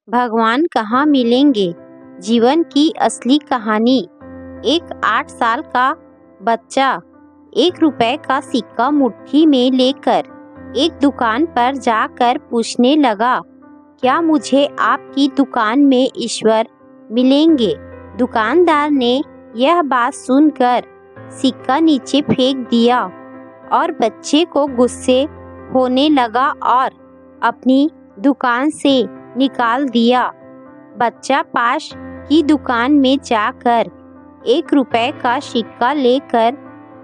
भगवान कहाँ मिलेंगे? जीवन की असली कहानी। एक 8 साल का बच्चा 1 रुपए का सिक्का मुट्ठी में लेकर एक दुकान पर जाकर पूछने लगा, क्या मुझे आपकी दुकान में ईश्वर मिलेंगे? दुकानदार ने यह बात सुनकर सिक्का नीचे फेंक दिया और बच्चे को गुस्से होने लगा और अपनी दुकान से निकाल दिया। बच्चा पास की दुकान में जाकर 1 रुपए का सिक्का लेकर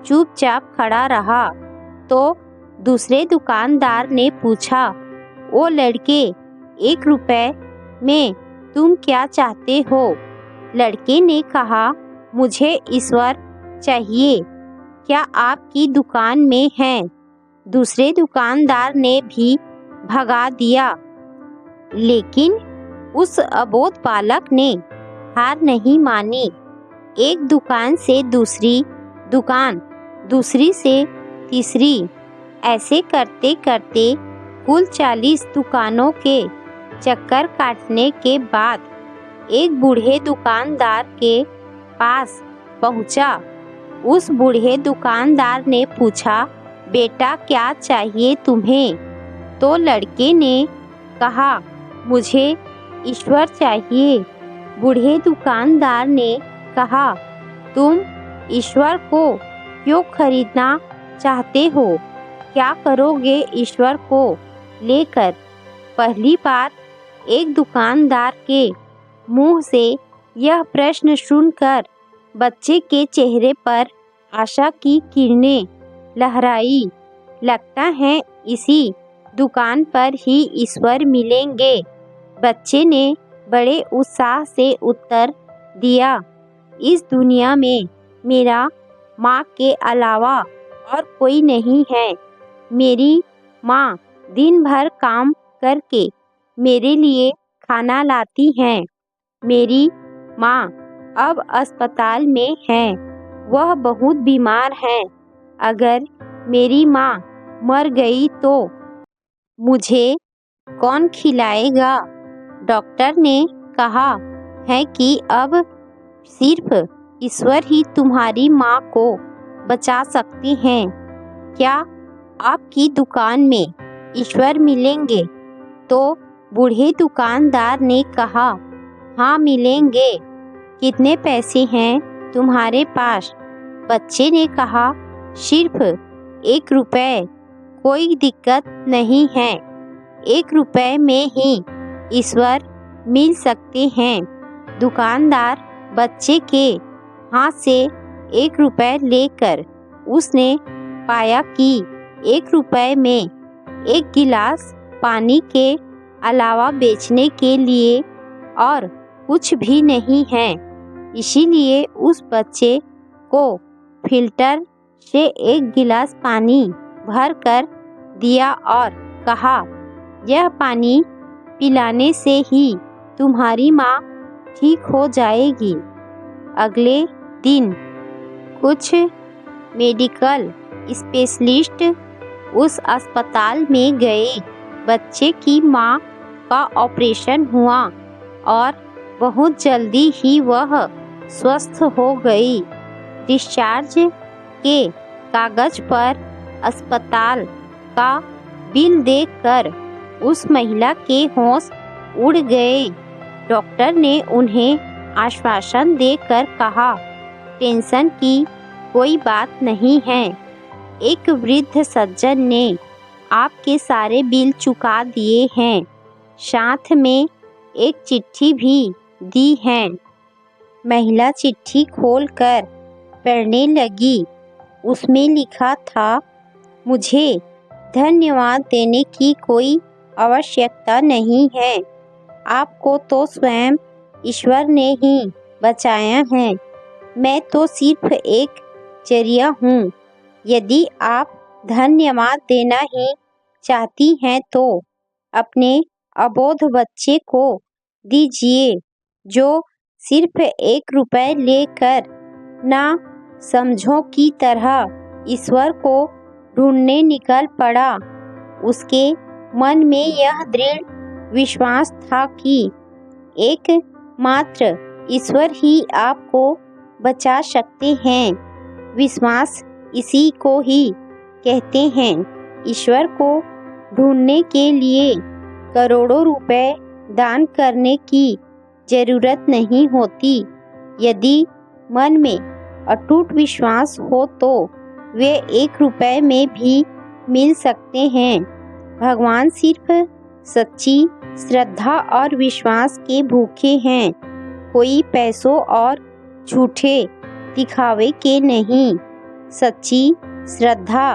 चुपचाप खड़ा रहा। तो दूसरे दुकानदार ने पूछा, ओ लड़के, 1 रुपए में तुम क्या चाहते हो? लड़के ने कहा, मुझे ईश्वर चाहिए, क्या आपकी दुकान में है? दूसरे दुकानदार ने भी भगा दिया, लेकिन उस अबोध बालक ने हार नहीं मानी। एक दुकान से दूसरी दुकान, दूसरी से तीसरी, ऐसे करते करते कुल 40 दुकानों के चक्कर काटने के बाद एक बूढ़े दुकानदार के पास पहुंचा। उस बूढ़े दुकानदार ने पूछा, बेटा क्या चाहिए तुम्हें? तो लड़के ने कहा, मुझे ईश्वर चाहिए। बूढ़े दुकानदार ने कहा, तुम ईश्वर को क्यों खरीदना चाहते हो? क्या करोगे ईश्वर को लेकर? पहली बार एक दुकानदार के मुंह से यह प्रश्न सुनकर बच्चे के चेहरे पर आशा की किरणें लहराई। लगता है इसी दुकान पर ही ईश्वर मिलेंगे। बच्चे ने बड़े उत्साह से उत्तर दिया, इस दुनिया में मेरा माँ के अलावा और कोई नहीं है। मेरी माँ दिन भर काम करके मेरे लिए खाना लाती हैं। मेरी माँ अब अस्पताल में है, वह बहुत बीमार है। अगर मेरी माँ मर गई तो मुझे कौन खिलाएगा? डॉक्टर ने कहा है कि अब सिर्फ ईश्वर ही तुम्हारी माँ को बचा सकते हैं। क्या आपकी दुकान में ईश्वर मिलेंगे? तो बूढ़े दुकानदार ने कहा, हाँ मिलेंगे। कितने पैसे हैं तुम्हारे पास? बच्चे ने कहा, सिर्फ 1 रुपए। कोई दिक्कत नहीं है, 1 रुपए में ही ईश्वर मिल सकते हैं। दुकानदार बच्चे के हाथ से 1 रुपए लेकर उसने पाया कि 1 रुपए में 1 गिलास पानी के अलावा बेचने के लिए और कुछ भी नहीं है। इसीलिए उस बच्चे को फिल्टर से 1 गिलास पानी भर कर दिया और कहा, यह पानी पिलाने से ही तुम्हारी माँ ठीक हो जाएगी। अगले दिन कुछ मेडिकल स्पेशलिस्ट उस अस्पताल में गए। बच्चे की माँ का ऑपरेशन हुआ और बहुत जल्दी ही वह स्वस्थ हो गई। डिस्चार्ज के कागज पर अस्पताल का बिल देखकर उस महिला के होश उड़ गए। डॉक्टर ने उन्हें आश्वासन देकर कहा, टेंशन की कोई बात नहीं है। एक वृद्ध सज्जन ने आपके सारे बिल चुका दिए हैं, साथ में एक चिट्ठी भी दी है। महिला चिट्ठी खोलकर पढ़ने लगी। उसमें लिखा था, मुझे धन्यवाद देने की कोई आवश्यकता नहीं है। आपको तो स्वयं ईश्वर ने ही बचाया है। मैं तो सिर्फ एक जरिया हूँ। यदि आप धन्यवाद देना ही चाहती हैं तो अपने अबोध बच्चे को दीजिए, जो सिर्फ 1 रुपए लेकर ना समझों की तरह ईश्वर को ढूंढने निकल पड़ा। उसके मन में यह दृढ़ विश्वास था कि एक मात्र ईश्वर ही आपको बचा सकते हैं। विश्वास इसी को ही कहते हैं। ईश्वर को ढूंढने के लिए करोड़ों रुपए दान करने की जरूरत नहीं होती। यदि मन में अटूट विश्वास हो तो वे 1 रुपए में भी मिल सकते हैं। भगवान सिर्फ सच्ची श्रद्धा और विश्वास के भूखे हैं, कोई पैसों और झूठे दिखावे के नहीं। सच्ची श्रद्धा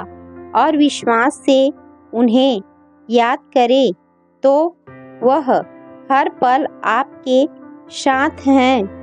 और विश्वास से उन्हें याद करें तो वह हर पल आपके साथ हैं।